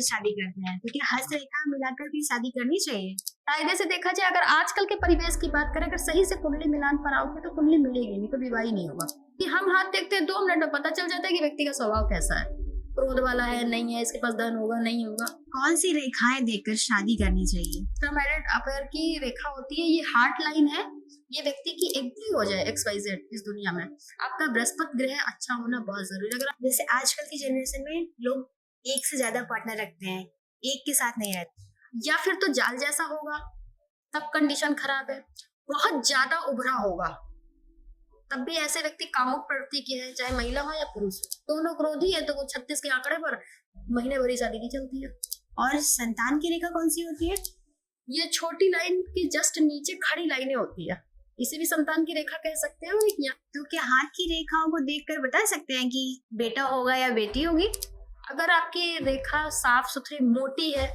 फिर शादी करते हैं, तो क्या हस्तरेखा मिलाकर भी शादी करनी चाहिए? कायदे से देखा जाए, अगर आजकल के परिवेश की बात करें, अगर सही से कुंडली मिलान पर आओगे तो कुंडली मिलेगी, नहीं तो विवाह ही नहीं होगा। कि हम हाथ देखते हैं 2 मिनट में पता चल जाता है कि व्यक्ति का स्वभाव कैसा है, क्रोध वाला है नहीं है, इसके पास धन होगा नहीं होगा। कौन सी रेखाएं देखकर शादी करनी चाहिए? मेरिट अफेयर की रेखा होती है, ये हार्ट लाइन है, ये व्यक्ति की एक भी हो जाए XYZ इस दुनिया में, आपका बृहस्पति ग्रह अच्छा होना बहुत जरूरी है। अगर जैसे आजकल की जनरेशन में लोग एक से ज्यादा पार्टनर रखते हैं, एक के साथ नहीं रहते। या फिर तो जाल जैसा होगा, तब कंडीशन खराब है, बहुत ज्यादा उभरा होगा, तब भी ऐसे व्यक्ति कामुक प्रवृत्ति के हैं, चाहे महिला हो या पुरुष, दोनों क्रोधी है, तो वो 36 के आंकड़े पर महीने भरी शादी की चलती है। और संतान की रेखा कौन सी होती है? ये छोटी लाइन के जस्ट नीचे खड़ी लाइनें होती है, इसे भी संतान की रेखा कह सकते हैं। तो क्या हाथ की रेखाओं को देखकर बता सकते हैं कि बेटा होगा या बेटी होगी? अगर आपकी रेखा साफ सुथरी मोटी है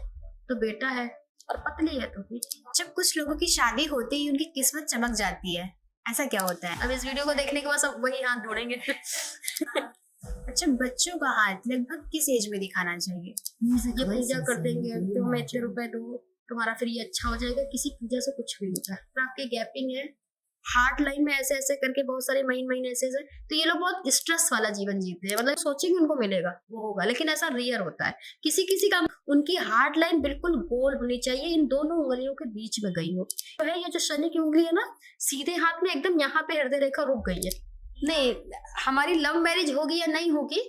तो बेटा है, और पतली है तो बेटी। जब कुछ लोगों की शादी होते ही उनकी किस्मत चमक जाती है, ऐसा क्या होता है? अब इस वीडियो को देखने के बाद सब वही हाथ ढूंढेंगे। अच्छा, बच्चों का हाथ लगभग किस एज में दिखाना चाहिए? ये पूजा कर देंगे, तुम्हें इतने रुपए दो, तुम्हारा फिर ये अच्छा हो जाएगा, किसी पूजा से कुछ भी होता है। तो आपकी गैपिंग है हार्ट लाइन में ऐसे ऐसे करके बहुत सारे महीने ऐसे ऐसे, तो ये लोग बहुत स्ट्रेस वाला जीवन जीते हैं, मतलब सोचेंगे उनको मिलेगा वो होगा, लेकिन ऐसा रेयर होता है। किसी किसी का उनकी हार्ट लाइन बिल्कुल गोल होनी चाहिए, इन दोनों उंगलियों के बीच में गई हो। तो है ये जो शनि की उंगली है ना, सीधे हाथ में एकदम यहाँ पे हृदय रेखा रुक गई है। नहीं, हमारी लव मैरिज होगी या नहीं होगी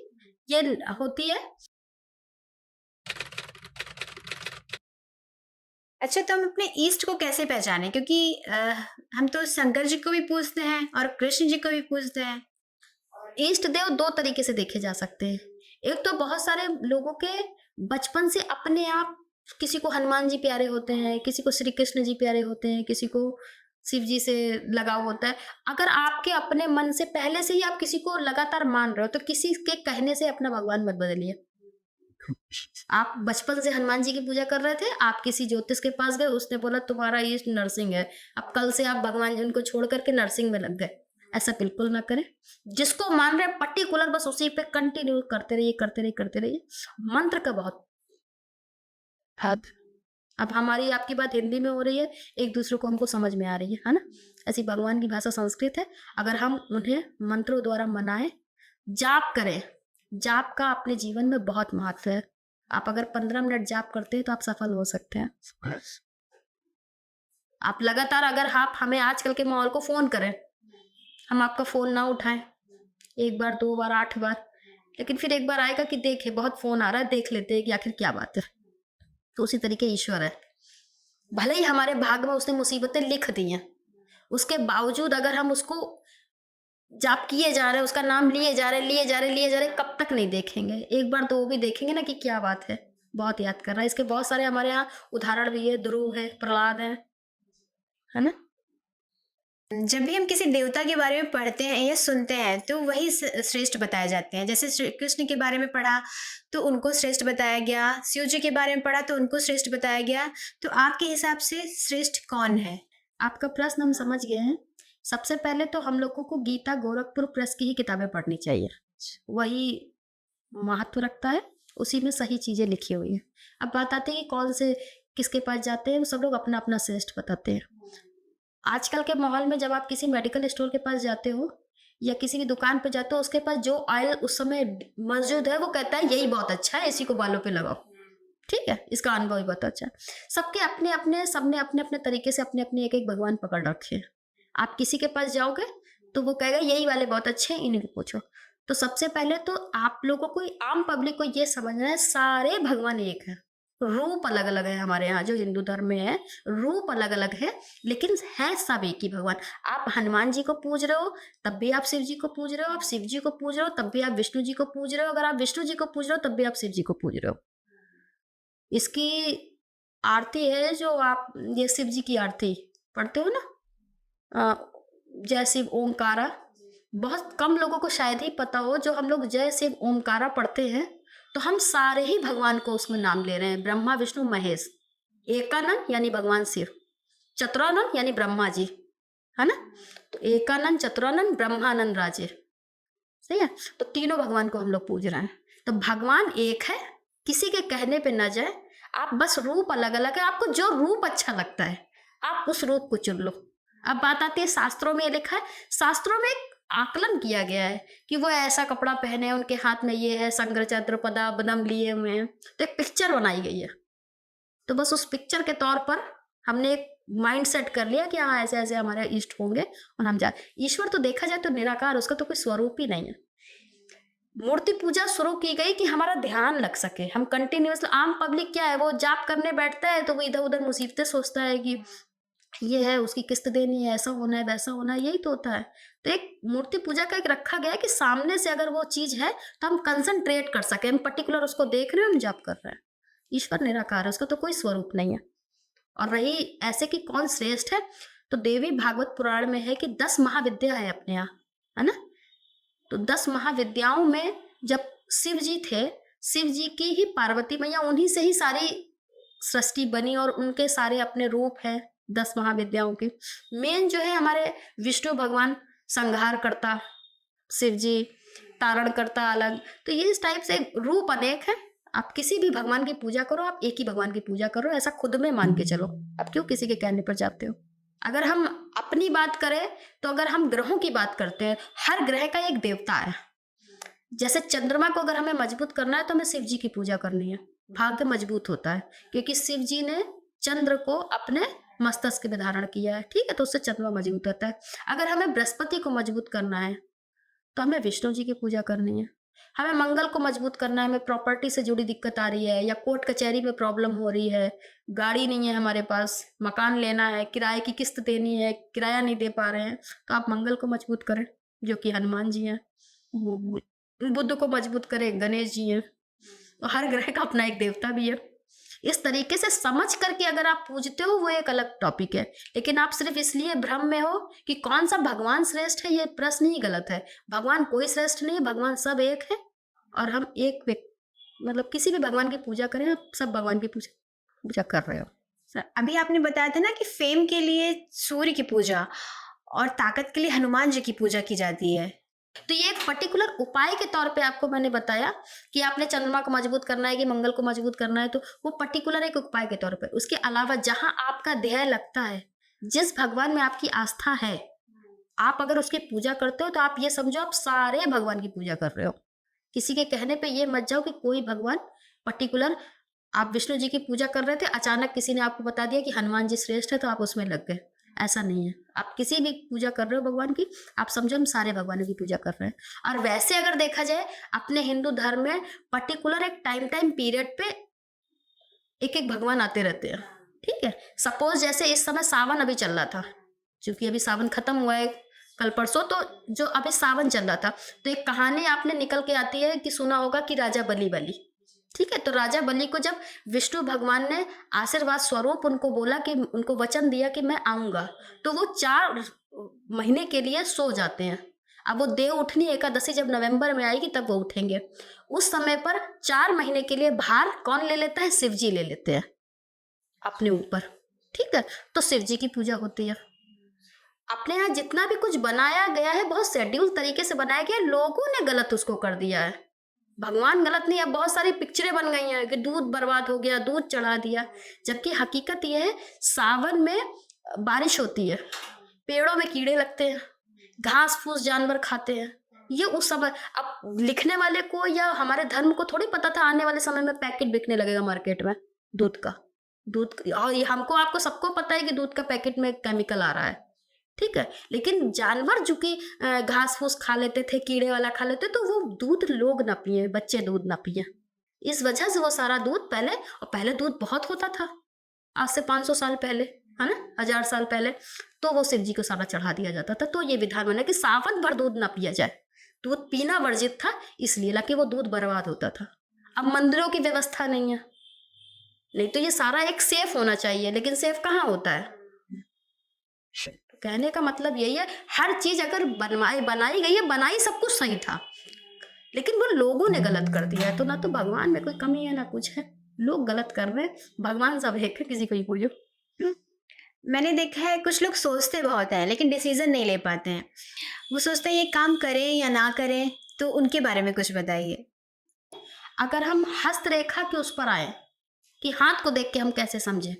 ये होती है। अच्छा, तो हम अपने ईस्ट को कैसे पहचाने? क्योंकि हम तो शंकर जी को भी पूजते हैं और कृष्ण जी को भी पूजते हैं। इष्ट देव 2 तरीके से देखे जा सकते हैं। एक तो बहुत सारे लोगों के बचपन से अपने आप, किसी को हनुमान जी प्यारे होते हैं, किसी को श्री कृष्ण जी प्यारे होते हैं, किसी को शिव जी से लगाव होता है। अगर आपके अपने मन से पहले से ही आप किसी को लगातार मान रहे हो, तो किसी के कहने से अपना भगवान मत बदलिए। आप बचपन से हनुमान जी की पूजा कर रहे थे, आप किसी ज्योतिष के पास गए, उसने बोला तुम्हारा इष्ट नरसिंह है, अब कल से आप भगवान जी उनको छोड़ करके नरसिंह में लग गए। ऐसा बिल्कुल ना करें। जिसको मान रहे पर्टिकुलर बस उसी पे कंटिन्यू करते रहिए करते रहिए करते रहिए। मंत्र का बहुत हद। अब हमारी आपकी बात हिंदी में हो रही है, एक दूसरे को हमको समझ में आ रही है ना। ऐसी भगवान की भाषा संस्कृत है, अगर हम उन्हें मंत्रों द्वारा मनाएं, जाप करें, जाप का अपने जीवन में बहुत महत्व है। आप अगर 15 मिनट जाप करते हैं तो आप सफल हो सकते हैं। आप लगातार, अगर आप हमें आजकल के माहौल को फोन करें, हम आपका फोन ना उठाएं, 1 बार 2 बार 8 बार, लेकिन फिर एक बार आएगा कि देखे बहुत फोन आ रहा है, देख लेते हैं कि आखिर क्या बात है। तो उसी तरीके ईश्वर है, भले ही हमारे भाग में उसने मुसीबतें लिख दी हैं, उसके बावजूद अगर हम उसको जाप किए जा रहे हैं, उसका नाम लिए जा रहे, कब तक नहीं देखेंगे? 1 बार तो वो भी देखेंगे ना कि क्या बात है, बहुत याद कर रहा है। इसके बहुत सारे हमारे यहाँ उदाहरण भी है, ध्रुव है, प्रहलाद है ना। जब भी हम किसी देवता के बारे में पढ़ते हैं या सुनते हैं तो वही श्रेष्ठ बताए जाते हैं। जैसे श्री कृष्ण के बारे में पढ़ा तो उनको श्रेष्ठ बताया गया, शिव जी के बारे में पढ़ा तो उनको श्रेष्ठ बताया गया। तो आपके हिसाब से श्रेष्ठ कौन है? आपका प्रश्न हम समझ गए हैं। सबसे पहले तो हम लोगों को गीता गोरखपुर प्रेस की ही किताबें पढ़नी चाहिए, वही महत्व रखता है, उसी में सही चीजें लिखी हुई है। अब बात आती है कि कौन से किसके पास जाते हैं, सब लोग अपना अपना श्रेष्ठ बताते हैं। आजकल के माहौल में जब आप किसी मेडिकल स्टोर के पास जाते हो या किसी भी दुकान पे जाते हो, उसके पास जो ऑयल उस समय मौजूद है वो कहता है यही बहुत अच्छा है, इसी को बालों पे लगाओ, ठीक है, इसका अनुभव ही बहुत अच्छा है। सबके अपने अपने, सबने अपने अपने तरीके से अपने अपने एक एक भगवान पकड़ रखे हैं। आप किसी के पास जाओगे तो वो कहेगा यही वाले बहुत अच्छे हैं, इन्हीं को पूछो। तो सबसे पहले तो आप लोगों को, आम पब्लिक को ये समझना है, सारे भगवान एक है, रूप अलग अलग है। हमारे यहाँ जो हिंदू धर्म में है, रूप अलग अलग है, लेकिन है सब एक ही भगवान। आप हनुमान जी को पूज रहे हो तब भी आप शिव जी को पूज रहे हो, आप शिव जी को पूज रहे हो तब भी आप विष्णु जी को पूज रहे हो, अगर आप विष्णु जी को पूज रहे हो तब भी आप शिव जी को पूज रहे हो। इसकी आरती है जो आप, ये शिव जी की आरती पढ़ते हो ना, जय शिव ओमकारा, बहुत कम लोगों को शायद ही पता हो। जो हम लोग जय शिव ओमकारा पढ़ते हैं तो हम सारे ही भगवान को उसमें नाम ले रहे हैं, ब्रह्मा विष्णु महेश। एकानंद यानी भगवान शिव, चतुरानंद यानी ब्रह्मा जी, है ना। तो एकानंद, चतुरानंद, ब्रह्मानंद राजे, सही है। तो तीनों भगवान को हम लोग पूज रहे हैं। तो भगवान एक है, किसी के कहने पे ना जाए, आप बस रूप अलग-अलग है, आपको जो रूप अच्छा लगता है, आप उस रूप को चुन लो। अब बात आती है शास्त्रों में ये लिखा है, शास्त्रों में एक आकलन किया गया है कि वो ऐसा कपड़ा पहने हैं, उनके हाथ में ये है, शंकर चक्र पद्म लिए हुए हैं, तो एक पिक्चर बनाई गई है। तो बस उस पिक्चर के तौर पर हमने एक माइंड सेट कर लिया कि हाँ ऐसे-ऐसे हमारे इष्ट होंगे और हम जा ईश्वर तो देखा जाए तो निराकार, उसका तो कोई स्वरूप ही नहीं है। मूर्ति पूजा शुरू की गई कि हमारा ध्यान लग सके, हम कंटिन्यूअस आम पब्लिक क्या है वो जाप करने बैठता है तो वो इधर-उधर मुसीबतें सोचता है कि ये है, उसकी किस्त देनी है, ऐसा होना है, वैसा होना है, यही तो होता है। तो एक मूर्ति पूजा का एक रखा गया है कि सामने से अगर वो चीज़ है तो हम कंसंट्रेट कर सकें, हम पर्टिकुलर उसको देख रहे हैं, हम जाप कर रहे हैं। ईश्वर निराकार है, उसका तो कोई स्वरूप नहीं है। और रही ऐसे कि कौन श्रेष्ठ है, तो देवी भागवत पुराण में है कि 10 महाविद्या है अपने यहाँ, है ना? तो 10 महाविद्याओं में जब शिव जी थे, शिव जी की ही पार्वती मैया, उन्हीं से ही सारी सृष्टि बनी और उनके सारे अपने रूप हैं 10 महाविद्याओं की। मेन जो है हमारे विष्णु भगवान संहार करता, शिव जी तारण करता अलग। तो ये इस टाइप से रूप अनेक है। आप किसी भी भगवान की पूजा करो, आप एक ही भगवान की पूजा करो, ऐसा खुद में मान के चलो। आप क्यों किसी के कहने पर जाते हो? अगर हम अपनी बात करें तो अगर हम ग्रहों की बात करते हैं, हर ग्रह का एक देवता है। जैसे चंद्रमा को अगर हमें मजबूत करना है तो हमें शिव जी की पूजा करनी है, भाग्य मजबूत होता है क्योंकि शिव जी ने चंद्र को अपने मस्तिष्क में धारण किया है, ठीक है, तो उससे चंद्रमा मजबूत होता है। अगर हमें बृहस्पति को मजबूत करना है तो हमें विष्णु जी की पूजा करनी है। हमें मंगल को मजबूत करना है, हमें प्रॉपर्टी से जुड़ी दिक्कत आ रही है या कोर्ट कचहरी में प्रॉब्लम हो रही है, गाड़ी नहीं है हमारे पास, मकान लेना है, किराए की किस्त देनी है, किराया नहीं दे पा रहे हैं, तो आप मंगल को मजबूत करें जो कि हनुमान जी हैं। बुद्ध को मजबूत करें, गणेश जी हैं। तो हर ग्रह का अपना एक देवता भी है। इस तरीके से समझ करके अगर आप पूजते हो वो एक अलग टॉपिक है, लेकिन आप सिर्फ इसलिए भ्रम में हो कि कौन सा भगवान श्रेष्ठ है, ये प्रश्न ही गलत है। भगवान कोई श्रेष्ठ नहीं है, भगवान सब एक है और हम एक मतलब किसी भी भगवान की पूजा करें, आप सब भगवान की पूजा पूजा कर रहे हो। अभी आपने बताया था ना कि फेम के लिए सूर्य की पूजा और ताकत के लिए हनुमान जी की पूजा की जाती है। तो ये एक पर्टिकुलर उपाय के तौर पे आपको मैंने बताया कि आपने चंद्रमा को मजबूत करना है कि मंगल को मजबूत करना है, तो वो पर्टिकुलर एक उपाय के तौर पे। उसके अलावा जहां आपका ध्येय लगता है, जिस भगवान में आपकी आस्था है, आप अगर उसकी पूजा करते हो तो आप ये समझो आप सारे भगवान की पूजा कर रहे हो। किसी के कहने पे ये मत जाओ कि कोई भगवान पर्टिकुलर, आप विष्णु जी की पूजा कर रहे थे, अचानक किसी ने आपको बता दिया कि हनुमान जी श्रेष्ठ है तो आप उसमें लग गए। ऐसा नहीं है। आप किसी भी पूजा कर रहे हो भगवान की, आप समझो हम सारे भगवानों की पूजा कर रहे हैं। और वैसे अगर देखा जाए अपने हिंदू धर्म में पर्टिकुलर एक टाइम पीरियड पे एक एक भगवान आते रहते हैं, ठीक है। सपोज जैसे इस समय सावन अभी चल रहा था, क्योंकि अभी सावन खत्म हुआ है कल परसों, तो जो अभी सावन चल रहा था तो एक कहानी आपने निकल के आती है कि सुना होगा कि राजा बली, ठीक है। तो राजा बलि को जब विष्णु भगवान ने आशीर्वाद स्वरूप उनको बोला कि उनको वचन दिया कि मैं आऊंगा, तो वो 4 महीने के लिए सो जाते हैं। अब वो देव उठनी एकादशी जब नवंबर में आएगी तब वो उठेंगे। उस समय पर 4 महीने के लिए भार कौन ले लेता है? शिव जी ले लेते हैं अपने ऊपर, ठीक है। तो शिव जी की पूजा होती है। अपने यहाँ जितना भी कुछ बनाया गया है बहुत शेड्यूल तरीके से बनाया गया, लोगों ने गलत उसको कर दिया है। भगवान गलत नहीं है। अब बहुत सारी पिक्चरें बन गई हैं कि दूध बर्बाद हो गया, दूध चढ़ा दिया, जबकि हकीकत ये है सावन में बारिश होती है, पेड़ों में कीड़े लगते हैं, घास फूस जानवर खाते हैं। ये उस समय, अब लिखने वाले को या हमारे धर्म को थोड़ी पता था आने वाले समय में पैकेट बिकने लगेगा मार्केट में दूध का। और ये हमको आपको सबको पता है कि दूध का पैकेट में केमिकल आ रहा है, ठीक है। लेकिन जानवर जो कि घास फूस खा लेते थे, कीड़े वाला खा लेते, तो वो दूध लोग ना पिए, बच्चे दूध ना पिए। इस वजह से वो सारा दूध पहले दूध बहुत होता था, आज से 500 साल पहले, है ना, 1000 साल पहले, तो वो शिव जी को सारा चढ़ा दिया जाता था। तो ये विधान बना कि सावन भर दूध ना पिया जाए, दूध पीना वर्जित था, इसलिए लाकि वो दूध बर्बाद होता था। अब मंदिरों की व्यवस्था नहीं है, नहीं तो ये सारा एक सेफ होना चाहिए, लेकिन सेफ कहाँ होता है। कहने का मतलब यही है, हर चीज अगर बनाई गई है, बनाई सब कुछ सही था, लेकिन वो लोगों ने गलत कर दिया है। तो ना तो भगवान में कोई कमी है ना कुछ है, लोग गलत कर रहे हैं। भगवान सब एक है, किसी को ही पूजो। मैंने देखा है कुछ लोग सोचते बहुत हैं लेकिन डिसीजन नहीं ले पाते हैं। वो सोचते हैं ये काम करें या ना करें, तो उनके बारे में कुछ बताइए। अगर हम हस्तरेखा के उस पर आए कि हाथ को देख के हम कैसे समझें,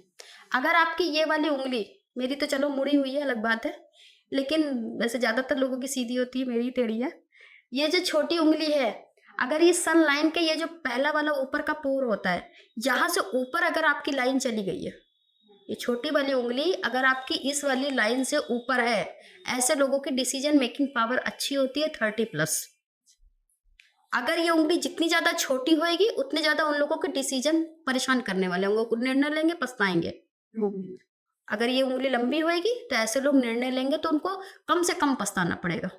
अगर आपकी ये वाली उंगली, मेरी तो चलो मुड़ी हुई है अलग बात है, लेकिन वैसे ज़्यादातर लोगों की सीधी होती है, मेरी टेढ़ी है। ये जो छोटी उंगली है, अगर ये सन लाइन के ये जो पहला वाला ऊपर का पोर होता है, यहाँ से ऊपर अगर आपकी लाइन चली गई है, ये छोटी वाली उंगली अगर आपकी इस वाली लाइन से ऊपर है, ऐसे लोगों की डिसीजन मेकिंग पावर अच्छी होती है 30+। अगर ये उंगली जितनी ज़्यादा छोटी होएगी उतने ज़्यादा उन लोगों के डिसीजन परेशान करने वाले होंगे, वो निर्णय लेंगे पछताएंगे। अगर ये उंगली लंबी होएगी तो ऐसे लोग निर्णय लेंगे तो उनको कम से कम पछताना पड़ेगा।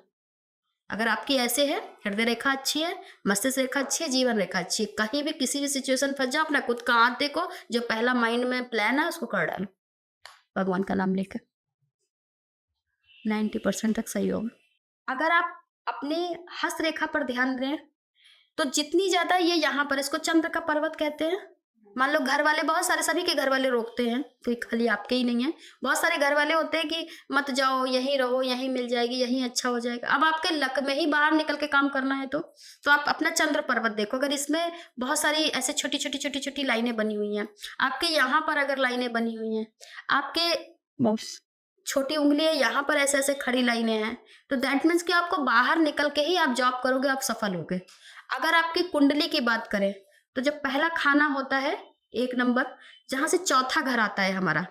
अगर आपकी ऐसे है, हृदय रेखा अच्छी है, मस्तिष्क रेखा अच्छी है, जीवन रेखा अच्छी है, कहीं भी किसी भी सिचुएशन फंस जाओ, अपना खुद का हाथ देखो, जो पहला माइंड में प्लान है उसको कर डालो, भगवान का नाम लेकर 90% तक सही होगा। अगर आप अपने हस्त रेखा पर ध्यान दें तो जितनी ज़्यादा ये यहाँ पर, इसको चंद्र का पर्वत कहते हैं। मान लो घर वाले, बहुत सारे, सभी के घर वाले रोकते हैं, कोई खाली आपके ही नहीं है, बहुत सारे घर वाले होते हैं कि मत जाओ, यहीं रहो, यहीं मिल जाएगी, यहीं अच्छा हो जाएगा। अब आपके लक में ही बाहर निकल के काम करना है तो आप अपना चंद्र पर्वत देखो, अगर इसमें बहुत सारी ऐसे छोटी छोटी छोटी छोटी लाइनें बनी हुई हैं, आपके यहाँ पर अगर लाइनें बनी हुई हैं, आपके छोटी उंगली है यहाँ पर ऐसे ऐसे खड़ी लाइनें हैं, तो दैट मीन्स कि आपको बाहर निकल के ही आप जॉब करोगे, आप सफल होगे। अगर आपकी कुंडली की बात करें तो जब पहला खाना होता है 1 नंबर, जहाँ से चौथा घर आता है हमारा,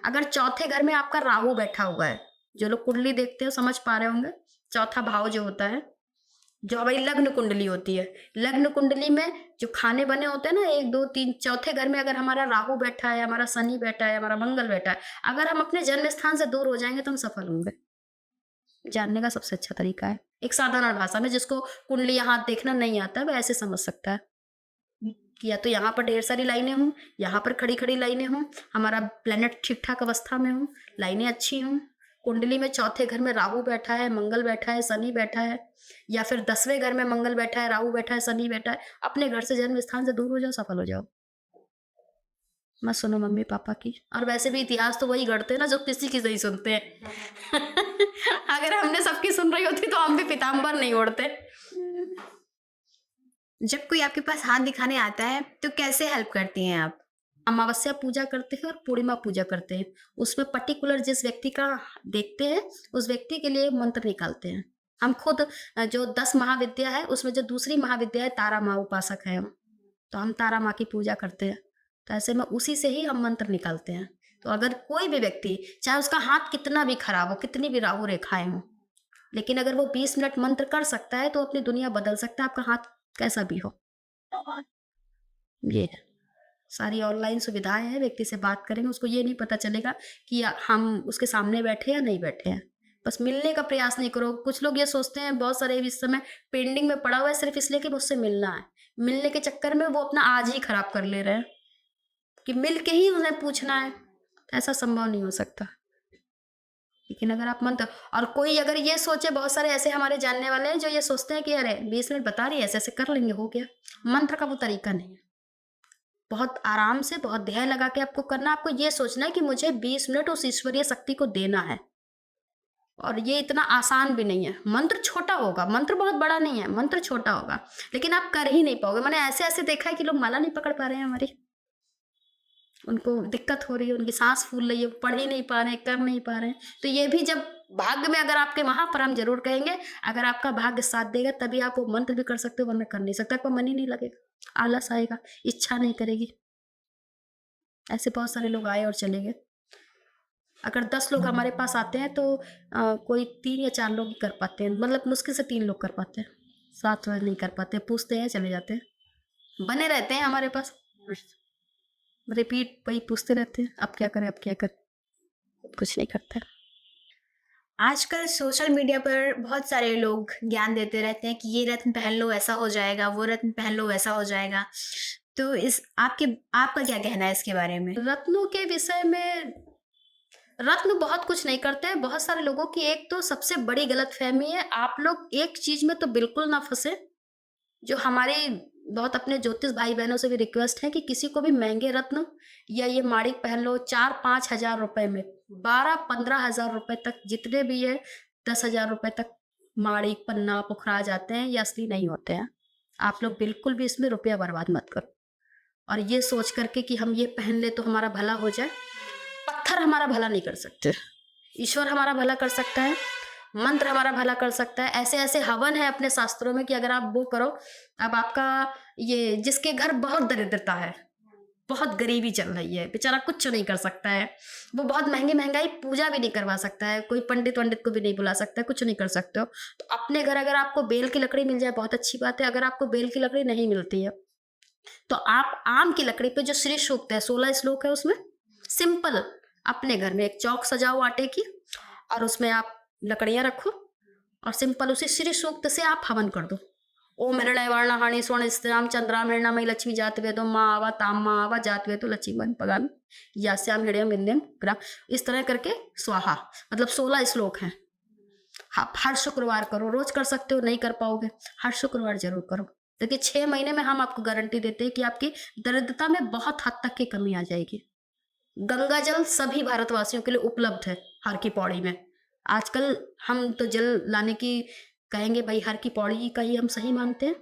अगर चौथे घर में आपका राहु बैठा हुआ है, जो लोग कुंडली देखते हो समझ पा रहे होंगे, चौथा भाव जो होता है, जो हमारी लग्न कुंडली होती है, लग्न कुंडली में जो खाने बने होते हैं ना 1 2 3, चौथे घर में अगर हमारा राहु बैठा है, हमारा शनि बैठा है, हमारा मंगल बैठा है, अगर हम अपने जन्म स्थान से दूर हो जाएंगे तो हम सफल होंगे। जानने का सबसे अच्छा तरीका है, एक साधारण भाषा में, जिसको कुंडली हाथ देखना नहीं आता है वो ऐसे समझ सकता है कि या तो यहाँ पर ढेर सारी लाइनें हों, यहाँ पर खड़ी खड़ी लाइनें हों, हमारा प्लेनेट ठीक ठाक अवस्था में हो, लाइनें अच्छी हों, कुंडली में चौथे घर में राहु बैठा है, मंगल बैठा है, शनि बैठा है, या फिर 10वें घर में मंगल बैठा है, राहु बैठा है, शनि बैठा है, अपने घर से जन्म स्थान से दूर हो जाओ, सफल हो जाओ। मत सुनो मम्मी पापा की। और वैसे भी इतिहास तो वही गढ़ते हैं ना जो किसी की नहीं सुनते हैं। अगर हमने सबकी सुन रही होती तो हम भी पीताम्बर नहीं ओढ़ते। जब कोई आपके पास हाथ दिखाने आता है तो कैसे हेल्प करती हैं आप? अमावस्या पूजा करते हैं और पूर्णिमा पूजा करते हैं, उसमें पर्टिकुलर जिस व्यक्ति का देखते हैं उस व्यक्ति के लिए मंत्र निकालते हैं। हम खुद जो 10 महाविद्या है उसमें जो दूसरी महाविद्या है तारा माँ उपासक है हम, तो हम तारा माँ की पूजा करते हैं, तो ऐसे में उसी से ही हम मंत्र निकालते हैं। तो अगर कोई भी व्यक्ति, चाहे उसका हाथ कितना भी खराब हो, कितनी भी राहु रेखाएं हो, लेकिन अगर वो 20 मिनट मंत्र कर सकता है तो अपनी दुनिया बदल सकता है, आपका हाथ कैसा भी हो। ये सारी ऑनलाइन सुविधाएं हैं, व्यक्ति से बात करेंगे उसको ये नहीं पता चलेगा कि हम उसके सामने बैठे या नहीं बैठे हैं, बस मिलने का प्रयास नहीं करो। कुछ लोग ये सोचते हैं, बहुत सारे इस समय पेंडिंग में पड़ा हुआ है सिर्फ इसलिए कि मुझसे मिलना है, मिलने के चक्कर में वो अपना आज ही खराब कर ले रहे हैं कि मिल के ही उन्हें पूछना है, ऐसा संभव नहीं हो सकता। लेकिन अगर आप मंत्र, और कोई अगर ये सोचे, बहुत सारे ऐसे हमारे जानने वाले हैं जो ये सोचते हैं कि अरे 20 मिनट बता रही है, ऐसे ऐसे कर लेंगे, हो गया। मंत्र का वो तरीका नहीं है, बहुत आराम से, बहुत ध्यान लगा के आपको करना। आपको ये सोचना है कि मुझे 20 मिनट उस ईश्वरीय शक्ति को देना है, और ये इतना आसान भी नहीं है। मंत्र छोटा होगा, मंत्र बहुत बड़ा नहीं है, मंत्र छोटा होगा, लेकिन आप कर ही नहीं पाओगे। मैंने ऐसे ऐसे देखा है कि लोग माला नहीं पकड़ पा रहे हैं हमारी, उनको दिक्कत हो रही है, उनकी सांस फूल रही है, पढ़ ही नहीं पा रहे हैं, कर नहीं पा रहे हैं। तो ये भी जब भाग्य में अगर आपके, वहां पर हम जरूर कहेंगे अगर आपका भाग्य साथ देगा तभी आप वो मंत्र भी कर सकते हो, वरना कर नहीं सकते। आपका मन ही नहीं लगेगा, आलस आएगा, इच्छा नहीं करेगी। ऐसे बहुत सारे लोग आए और चले गए। अगर 10 लोग हमारे पास आते हैं तो कोई 3 या 4 लोग ही कर पाते हैं, मतलब मुश्किल से 3 लोग कर पाते हैं, 7 लोग नहीं कर पाते, पूछते हैं चले जाते हैं, बने रहते हैं हमारे पास, रिपीट वही पूछते रहते हैं, अब क्या करें, अब क्या करें, कुछ नहीं करता। आजकल सोशल मीडिया पर बहुत सारे लोग ज्ञान देते रहते हैं कि ये रत्न पहन लो ऐसा हो जाएगा, वो रत्न पहन लो वैसा हो जाएगा। तो आपका क्या कहना है इसके बारे में? रत्नों के विषय में, रत्न बहुत कुछ नहीं करते हैं। बहुत सारे लोगों की एक तो सबसे बड़ी गलतफहमी है, आप लोग एक चीज में तो बिल्कुल ना फंसे, जो हमारे बहुत अपने ज्योतिष भाई बहनों से भी रिक्वेस्ट है कि किसी को भी महंगे रत्न या ये माणिक पहन लो 4-5 हजार रुपए में, 12-15 हजार रुपए तक जितने भी है, 10 हजार रुपए तक माणिक, पन्ना, पुखरा जाते हैं, ये असली नहीं होते हैं। आप लोग बिल्कुल भी इसमें रुपया बर्बाद मत करो और ये सोच करके कि हम ये पहन ले तो हमारा भला हो जाए। पत्थर हमारा भला नहीं कर सकते, ईश्वर हमारा भला कर सकता है, मंत्र हमारा भला कर सकता है। ऐसे ऐसे हवन है अपने शास्त्रों में कि अगर आप वो करो, अब आपका ये जिसके घर बहुत दरिद्रता है, बहुत गरीबी चल रही है, बेचारा कुछ नहीं कर सकता है, वो बहुत महंगाई पूजा भी नहीं करवा सकता है, कोई पंडित वंडित को भी नहीं बुला सकता है, कुछ नहीं कर सकते हो, तो अपने घर अगर आपको बेल की लकड़ी मिल जाए बहुत अच्छी बात है। अगर आपको बेल की लकड़ी नहीं मिलती है तो आप आम की लकड़ी पे जो श्री सूक्त है, 16 श्लोक है उसमें, सिंपल अपने घर में एक चौक सजाओ आटे की और उसमें आप लकड़ियां रखो और सिंपल उसी श्री सूक्त से आप हवन कर दो। ओम हृदय वर्णहानि स्वर्ण स्त्राम चंद्राम हृणमयी लक्ष्मी जात वेदो माँ आवा ताम माँ आवा जात वेदो लक्ष्मी बन पगामी यास्याम हृदय विंध्यम ग्राम, इस तरह करके स्वाहा, मतलब 16 श्लोक हैं। आप हर शुक्रवार करो, रोज कर सकते हो, नहीं कर पाओगे हर शुक्रवार जरूर करो। देखिए 6 महीने में हम आपको गारंटी देते हैं कि आपकी दरिद्रता में बहुत हद तक की कमी आ जाएगी। गंगा जल सभी भारतवासियों के लिए उपलब्ध है हर की पौड़ी में। आजकल हम तो जल लाने की कहेंगे भाई, हर की पौड़ी का ही हम सही मानते हैं,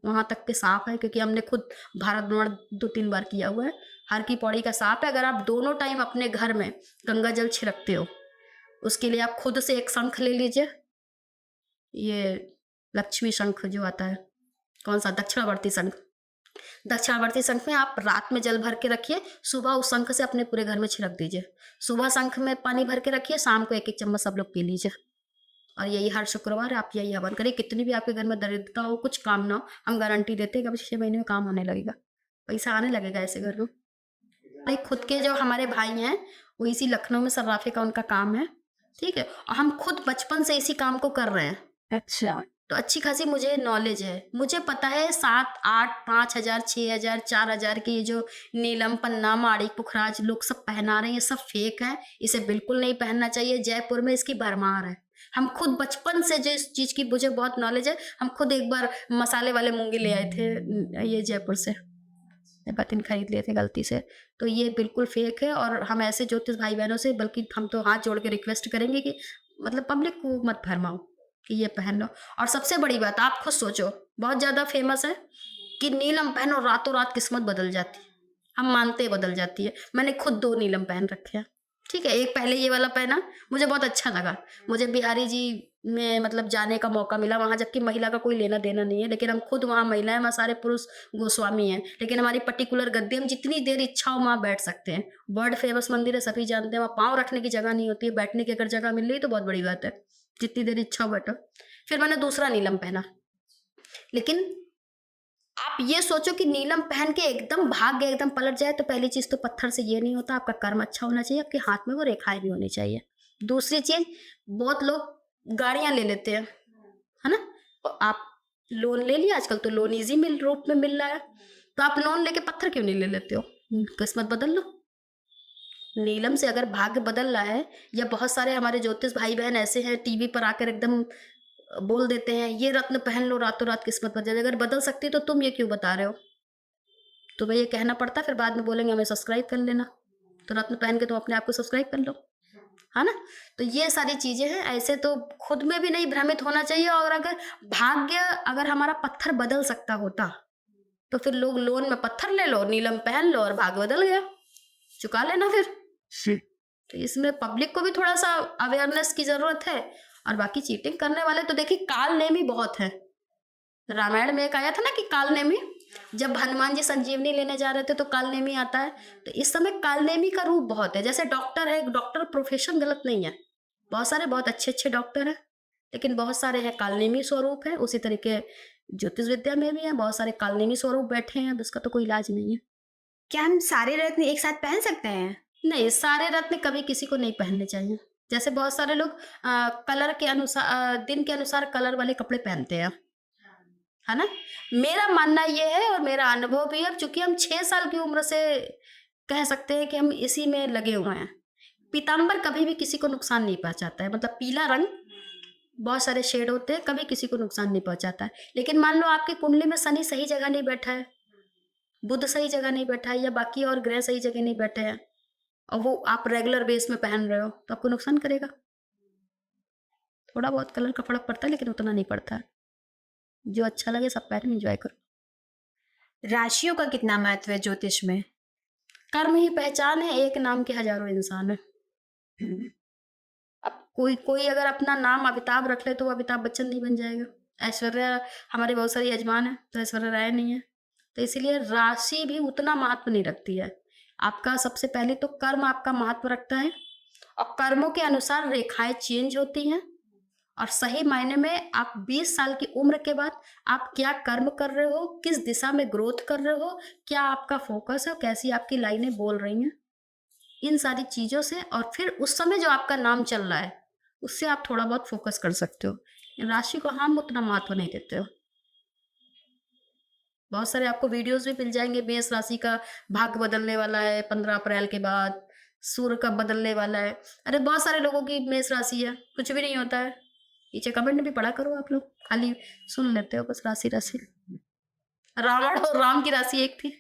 वहां तक के साफ है क्योंकि हमने खुद भारत भ्रमण 2-3 बार किया हुआ है। हर की पौड़ी का साफ है। अगर आप दोनों टाइम अपने घर में गंगा जल छिड़कते हो, उसके लिए आप खुद से एक शंख ले लीजिए, ये लक्ष्मी शंख जो आता है, कौन सा, दक्षिणावर्ती शंख। दक्षिणावर्ती शंख में आप रात में जल भर के रखिए, सुबह उस शंख से अपने पूरे घर में छिड़क दीजिए। सुबह शंख में पानी भर के रखिए, शाम को 1-1 चम्मच सब लोग पी लीजिए और यही हर शुक्रवार आप यही हवन करिए। कितनी भी आपके घर में दरिद्रता हो, कुछ काम ना हो, हम गारंटी देते हैं कि 6 महीने में काम आने लगेगा, पैसा आने लगेगा ऐसे घर में। भाई खुद के जो हमारे भाई हैं वो इसी लखनऊ में सर्राफे का उनका काम है, ठीक है, और हम खुद बचपन से इसी काम को कर रहे हैं। अच्छा। तो अच्छी खासी मुझे नॉलेज है, मुझे पता है 7, 8, 5,000, 6,000, 4,000 की ये जो नीलम, पन्ना, माड़ी, पुखराज लोग सब पहना रहे हैं, ये सब फेक है, इसे बिल्कुल नहीं पहनना चाहिए। जयपुर में इसकी भरमार है। हम खुद बचपन से जिस चीज़ की मुझे बहुत नॉलेज है, हम खुद एक बार मसाले वाले मूंगे ले आए थे ये जयपुर से, बतिन खरीद लिए थे गलती से। तो ये बिल्कुल फेक है और हम ऐसे ज्योतिष भाई बहनों से, बल्कि हम तो हाथ जोड़ के रिक्वेस्ट करेंगे कि मतलब पब्लिक को मत भरमाओ कि ये पहन लो। और सबसे बड़ी बात, आप खुद सोचो, बहुत ज़्यादा फेमस है कि नीलम पहनो रातों रात किस्मत बदल जाती है। हम मानते बदल जाती है। मैंने खुद 2 नीलम पहन रखे हैं, ठीक है। एक पहले ये वाला पहना, मुझे बहुत अच्छा लगा। मुझे बिहारी जी में मतलब जाने का मौका मिला वहाँ, जबकि महिला का कोई लेना देना नहीं है, लेकिन हम खुद वहाँ महिला हैं, वहाँ सारे पुरुष गोस्वामी हैं, लेकिन हमारी पर्टिकुलर गद्दी, हम जितनी देर इच्छा हो वहाँ बैठ सकते हैं। वर्ल्ड फेमस मंदिर है, सभी जानते हैं, वहाँ पाँव रखने की जगह नहीं होती है, बैठने की अगर जगह मिल रही तो बहुत बड़ी बात है, जितनी देर इच्छा हो बैठो। फिर मैंने दूसरा नीलम पहना, लेकिन आप ये सोचो कि नीलम पहन के एकदम भाग गए, एकदम पलट जाए, तो पहली चीज तो पत्थर से ये नहीं होता, आपका कर्म अच्छा होना चाहिए, आपके हाथ में वो रेखाएं भी होनी चाहिए। दूसरी चीज, बहुत लोग गाड़ियां ले लेते हैं, है ना, और आप लोन ले लिया, आजकल तो लोन इजी मिल रूप में मिल रहा है, तो आप लोन लेके पत्थर क्यों नहीं ले लेते हो, किस्मत बदल लो। नीलम से अगर भाग्य बदल रहा है, या बहुत सारे हमारे ज्योतिष भाई बहन ऐसे हैं टीवी पर आकर एकदम बोल देते हैं ये रत्न पहन लो रातों रात किस्मत बदल जाए, अगर बदल सकती तो तुम ये क्यों बता रहे हो। तुम्हें ये कहना पड़ता, फिर बाद में बोलेंगे हमें सब्सक्राइब कर लेना, तो रत्न पहन के तुम अपने आप को सब्सक्राइब कर लो, है ना। तो ये सारी चीजें हैं, ऐसे तो खुद में भी नहीं भ्रमित होना चाहिए। और अगर भाग्य, अगर हमारा पत्थर बदल सकता होता तो फिर लोग लोन में पत्थर ले लो, नीलम पहन लो और भाग्य बदल गया, चुका लेना फिर। तो इसमें पब्लिक को भी थोड़ा सा अवेयरनेस की जरूरत है। और बाकी चीटिंग करने वाले तो देखिए काल नेमी बहुत है। रामायण में एक आया था ना कि काल नेमी, जब हनुमान जी संजीवनी लेने जा रहे थे तो काल नेमी आता है। तो इस समय काल नेमी का रूप बहुत है। जैसे डॉक्टर है, डॉक्टर प्रोफेशन गलत नहीं है, बहुत सारे बहुत अच्छे अच्छे डॉक्टर हैं, लेकिन बहुत सारे हैं काल नेमी स्वरूप है। उसी तरीके ज्योतिष विद्या में भी है, बहुत सारे काल नेमी स्वरूप बैठे हैं, उसका तो कोई इलाज नहीं है। क्या हम सारे रत्न एक साथ पहन सकते हैं? नहीं, सारे रत्न कभी किसी को नहीं पहनने चाहिए। जैसे बहुत सारे लोग कलर के अनुसार, दिन के अनुसार कलर वाले कपड़े पहनते हैं, है ना। मेरा मानना ये है और मेरा अनुभव भी है, चूंकि हम 6 साल की उम्र से कह सकते हैं कि हम इसी में लगे हुए हैं। पीताम्बर कभी भी किसी को नुकसान नहीं पहुंचाता है, मतलब पीला रंग, बहुत सारे शेड होते हैं, कभी किसी को नुकसान नहीं पहुंचाता है। लेकिन मान लो आपकी कुंडली में शनि सही जगह नहीं बैठा है, बुध सही जगह नहीं बैठा है, या बाकी और ग्रह सही जगह नहीं बैठे हैं, और वो आप रेगुलर बेस में पहन रहे हो, तो आपको नुकसान करेगा। थोड़ा बहुत कलर का फर्क पड़ता है, लेकिन उतना नहीं पड़ता है। जो अच्छा लगे सब पहन, एंजॉय करो। राशियों का कितना महत्व है ज्योतिष में? कर्म ही पहचान है, एक नाम के हज़ारों इंसान हैं। अब कोई कोई अगर अपना नाम अमिताभ रख ले तो वो अमिताभ बच्चन नहीं बन जाएगा। ऐश्वर्या हमारी बहुत सारी यजमान है तो ऐश्वर्या राय नहीं है। तो इसीलिए राशि भी उतना महत्व नहीं रखती है। आपका सबसे पहले तो कर्म आपका महत्व रखता है और कर्मों के अनुसार रेखाएं चेंज होती हैं और सही मायने में आप 20 साल की उम्र के बाद आप क्या कर्म कर रहे हो, किस दिशा में ग्रोथ कर रहे हो, क्या आपका फोकस है, कैसी आपकी लाइनें बोल रही हैं, इन सारी चीज़ों से और फिर उस समय जो आपका नाम चल रहा है उससे आप थोड़ा बहुत फोकस कर सकते हो। राशि को हम उतना महत्व नहीं देते हो। बहुत सारे आपको वीडियोस भी मिल जाएंगे, मेष राशि का भाग्य बदलने वाला है 15 अप्रैल के बाद, सूर्य का बदलने वाला है। अरे बहुत सारे लोगों की मेष राशि है, कुछ भी नहीं होता है। नीचे कमेंट भी पढ़ा करो, आप लोग खाली सुन लेते हो बस राशि राशि। रावण और राम की राशि एक थी,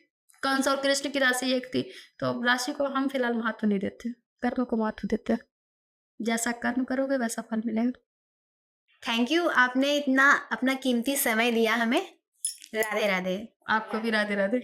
कंस और कृष्ण की राशि एक थी। तो अब राशि को हम फिलहाल महत्व नहीं देते, कर्म को महत्व देते हैं। जैसा कर्म करोगे वैसा फल मिलेगा। थैंक यू, आपने इतना अपना कीमती समय दिया हमें। राधे राधे। आपको भी राधे राधे।